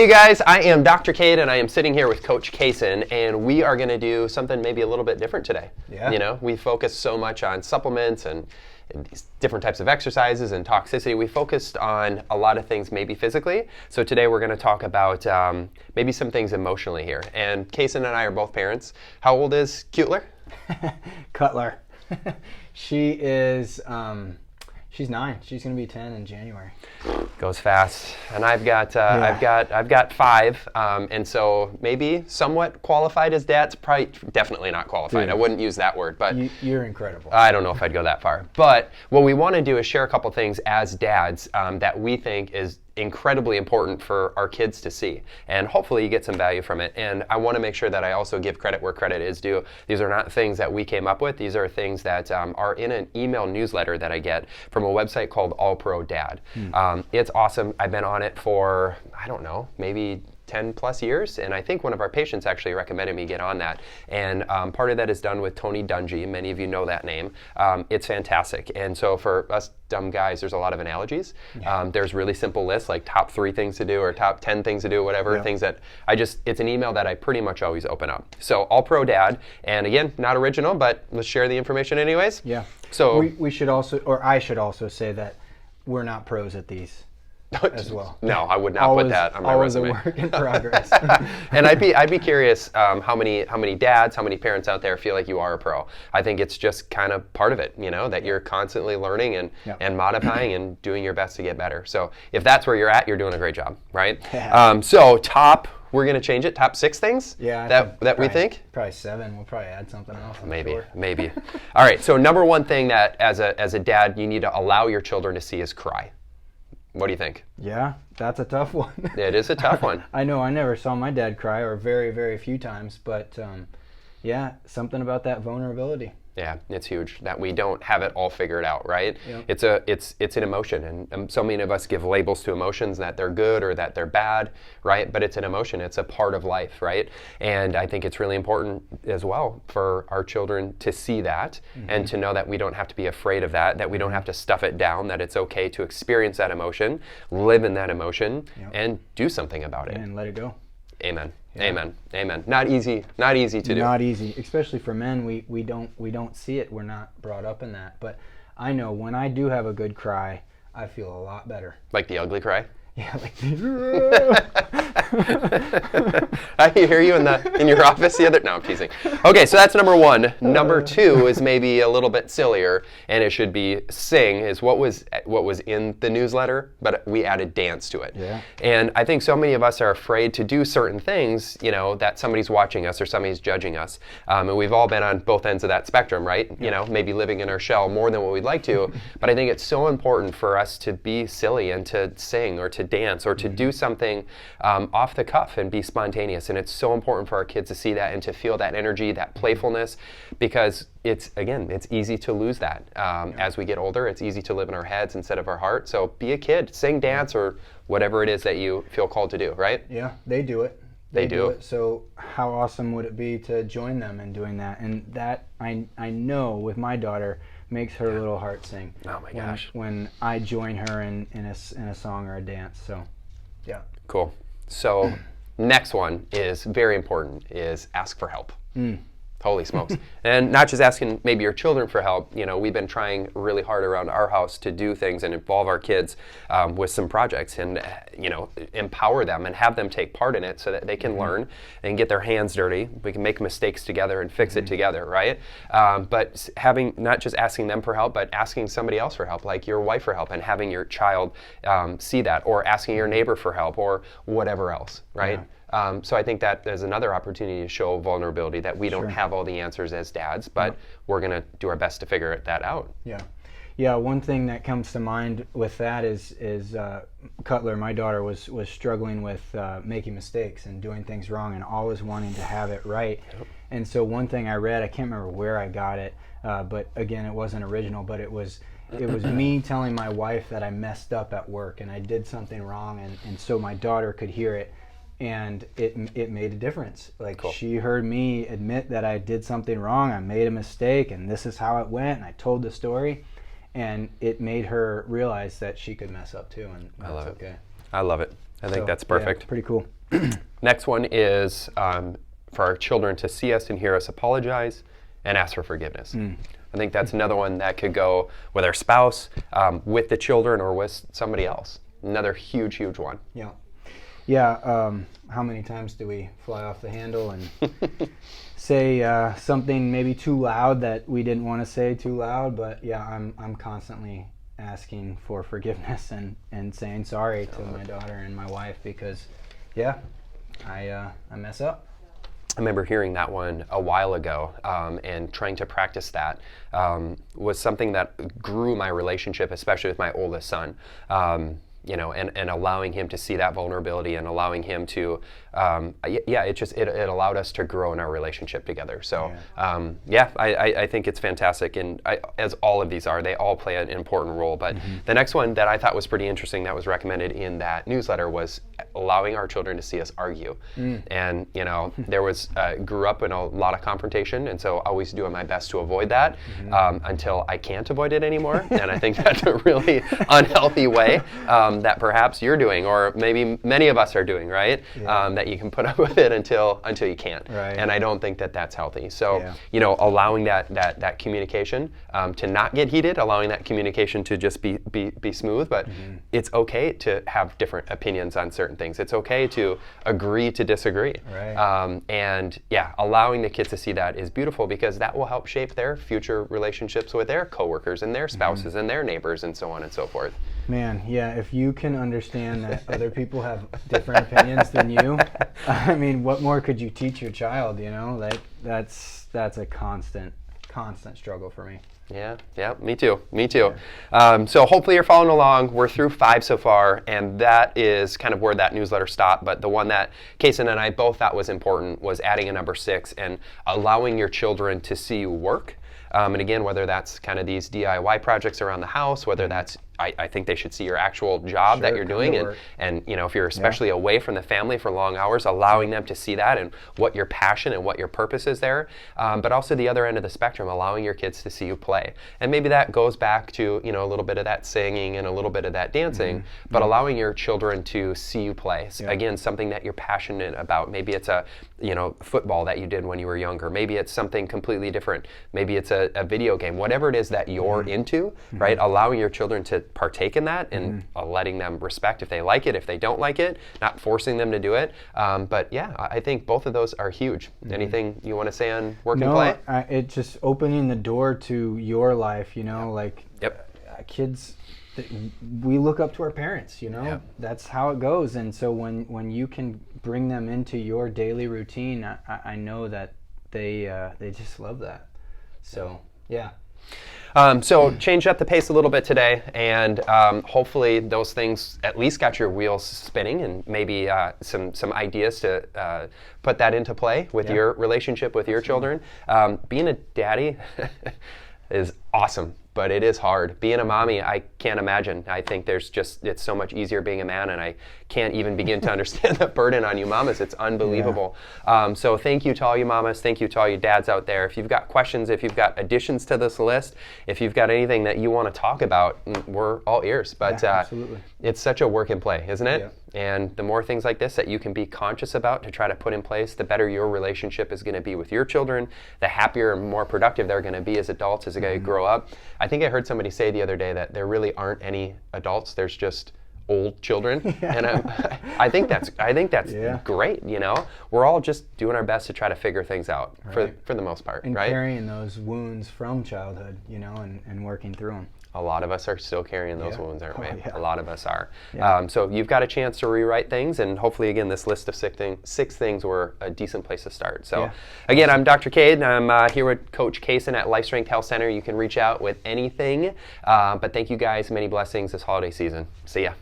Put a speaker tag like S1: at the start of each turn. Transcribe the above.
S1: Hey guys, I am Dr. Cade and I am sitting here with Coach Cason, and we are going to do something maybe a little bit different today.
S2: Yeah.
S1: You know, we focus so much on supplements and these different types of exercises and toxicity. We focused on a lot of things maybe physically. So today we're going to talk about maybe some things emotionally here. And Cason and I are both parents. How old is Cutler?
S2: Cutler. She is, she's 9. She's going to be 10 in January.
S1: Goes fast. And I've got 5, and so maybe somewhat qualified as dads. Probably, definitely not qualified.
S2: Dude,
S1: I wouldn't use that word, but
S2: you're incredible.
S1: I don't know if I'd go that far. But what we want to do is share a couple things as dads that we think is incredibly important for our kids to see, and hopefully you get some value from it. And I want to make sure that I also give credit where credit is due. These are not things that we came up with. These are things that are in an email newsletter that I get from a website called All Pro Dad. It's awesome. I've been on it for, I don't know, maybe 10 plus years, and I think one of our patients actually recommended me get on that. And part of that is done with Tony Dungy. Many of you know that name. It's fantastic. And so for us dumb guys, there's a lot of analogies. There's really simple lists like top 3 things to do or top 10 things to do, whatever, things that it's an email that I pretty much always open up. So All Pro Dad, and again, not original, but let's share the information anyways.
S2: Yeah.
S1: So
S2: we should also, or I should also say that we're not pros at these as well.
S1: No, I would not put that on my resume.
S2: Always a work in progress.
S1: And I'd be curious how many dads, how many parents out there feel like you are a pro. I think it's just kind of part of it, you know, that you're constantly learning and modifying and doing your best to get better. So if that's where you're at, you're doing a great job, right?
S2: Yeah.
S1: So we're going to change it, top 6 things that we think?
S2: Probably 7. We'll probably add something else.
S1: Maybe. All right, so number 1 thing that as a dad you need to allow your children to see is cry. What do you think?
S2: Yeah, that's a tough one.
S1: It is a tough one.
S2: I know I never saw my dad cry, or very, very few times, but yeah, something about that vulnerability.
S1: Yeah, it's huge that we don't have it all figured out, right?
S2: Yep.
S1: It's an emotion, and so many of us give labels to emotions that they're good or that they're bad, right? But it's an emotion, it's a part of life, right? And I think it's really important as well for our children to see that and to know that we don't have to be afraid of that we don't have to stuff it down, that it's okay to experience that emotion, live in that emotion, and do something about it.
S2: And let it go.
S1: Amen. Yeah. Amen. Not easy to do.
S2: Not easy, especially for men. We don't see it. We're not brought up in that. But I know when I do have a good cry, I feel a lot better.
S1: Like the ugly cry?
S2: Yeah, like
S1: I hear you in your office the other. No, I'm teasing. Okay, so that's number 1. Number 2 is maybe a little bit sillier, and it should be sing. Is what was in the newsletter, but we added dance to it.
S2: Yeah.
S1: And I think so many of us are afraid to do certain things, you know, that somebody's watching us or somebody's judging us, and we've all been on both ends of that spectrum, right? You know, maybe living in our shell more than what we'd like to. But I think it's so important for us to be silly and to sing or to dance or to do something off the cuff and be spontaneous. And it's so important for our kids to see that and to feel that energy, that playfulness, because it's easy to lose that. As we get older, it's easy to live in our heads instead of our heart. So be a kid, sing, dance, or whatever it is that you feel called to do, right?
S2: Yeah, they do it.
S1: They do
S2: it. So how awesome would it be to join them in doing that? And that I know with my daughter makes her little heart sing.
S1: Oh my gosh!
S2: When I join her in a song or a dance. So, yeah.
S1: Cool. So next one is very important. Is ask for help. Holy smokes. And not just asking maybe your children for help. You know, we've been trying really hard around our house to do things and involve our kids with some projects and, you know, empower them and have them take part in it so that they can learn and get their hands dirty. We can make mistakes together and fix it together, right? But not just asking them for help, but asking somebody else for help, like your wife for help, and having your child see that, or asking your neighbor for help, or whatever else, right?
S2: Yeah.
S1: So I think that there's another opportunity to show vulnerability, that we don't have all the answers as dads, but we're going to do our best to figure that out.
S2: Yeah. One thing that comes to mind with that is Cutler, my daughter, was struggling with making mistakes and doing things wrong and always wanting to have it right. And so one thing I read, I can't remember where I got it, but again, it wasn't original, but it was me telling my wife that I messed up at work and I did something wrong, and so my daughter could hear it. And it made a difference. Like, cool. She heard me admit that I did something wrong, I made a mistake, and this is how it went, and I told the story, and it made her realize that she could mess up too, and that's okay.
S1: I love it. I think that's perfect.
S2: Yeah, pretty cool.
S1: Next one is for our children to see us and hear us apologize and ask for forgiveness. I think that's another one that could go with our spouse, with the children, or with somebody else. Another huge, huge one.
S2: Yeah. Yeah. How many times do we fly off the handle and say something maybe too loud that we didn't want to say too loud? But yeah, I'm constantly asking for forgiveness and saying sorry to my daughter and my wife because, yeah, I mess up.
S1: I remember hearing that one a while ago, and trying to practice that was something that grew my relationship, especially with my oldest son. And allowing him to see that vulnerability and allowing him to, it allowed us to grow in our relationship together. So, I think it's fantastic. And as all of these are, they all play an important role. But the next one that I thought was pretty interesting that was recommended in that newsletter was allowing our children to see us argue. And, there was, grew up in a lot of confrontation. And so always doing my best to avoid that until I can't avoid it anymore. And I think that's a really unhealthy way. That perhaps you're doing, or maybe many of us are doing, right? That you can put up with it until you can't.
S2: Right.
S1: And I don't think that that's healthy. So, allowing that communication to not get heated, allowing that communication to just be smooth, but it's okay to have different opinions on certain things. It's okay to agree to disagree.
S2: Right.
S1: And allowing the kids to see that is beautiful because that will help shape their future relationships with their coworkers and their spouses and their neighbors and so on and so forth.
S2: Man, yeah, if you can understand that other people have different opinions than you, I mean, what more could you teach your child, Like, that's a constant struggle for me.
S1: Yeah, me too. So hopefully you're following along. We're through 5 so far, and that is kind of where that newsletter stopped. But the one that Cason and I both thought was important was adding a number 6 and allowing your children to see you work. And again, whether that's kind of these DIY projects around the house, whether that's I think they should see your actual job that you're doing, and if you're especially away from the family for long hours, allowing them to see that and what your passion and what your purpose is there, but also the other end of the spectrum, allowing your kids to see you play. And maybe that goes back to a little bit of that singing and a little bit of that dancing, but allowing your children to see you play. Again, something that you're passionate about. Maybe it's a football that you did when you were younger. Maybe it's something completely different. Maybe it's a video game. Whatever it is that you're into, right? Allowing your children to partake in that and letting them respect if they like it, if they don't like it, not forcing them to do it. But yeah, I think both of those are huge. Anything you want to say on work and play?
S2: It's just opening the door to your life, kids, we look up to our parents, That's how it goes. And so when you can bring them into your daily routine, I know that they just love that. So, yeah.
S1: So change up the pace a little bit today, and hopefully those things at least got your wheels spinning, and maybe some ideas to put that into play with your relationship with your children. Being a daddy is awesome, but it is hard. Being a mommy, I can't imagine. I think it's so much easier being a man, and I can't even begin to understand the burden on you mamas. It's unbelievable. So thank you to all you mamas. Thank you to all you dads out there. If you've got questions, if you've got additions to this list, if you've got anything that you want to talk about, we're all ears. But
S2: absolutely.
S1: It's such a work in play, isn't it?
S2: Yeah.
S1: And the more things like this that you can be conscious about to try to put in place, the better your relationship is going to be with your children, the happier and more productive they're going to be as adults as they grow up. I think I heard somebody say the other day that there really aren't any adults. There's just old children, and I think that's great. We're all just doing our best to try to figure things out for the most part,
S2: and
S1: right?
S2: carrying those wounds from childhood, and working through them.
S1: A lot of us are still carrying those wounds, aren't we?
S2: Yeah.
S1: A lot of us are.
S2: Yeah.
S1: So you've got a chance to rewrite things, and hopefully, again, this list of 6 things were a decent place to start. So, again, I'm Dr. Cade, and I'm here with Coach Cason at LIFEstrength Health Center. You can reach out with anything, but thank you guys. Many blessings this holiday season. See ya.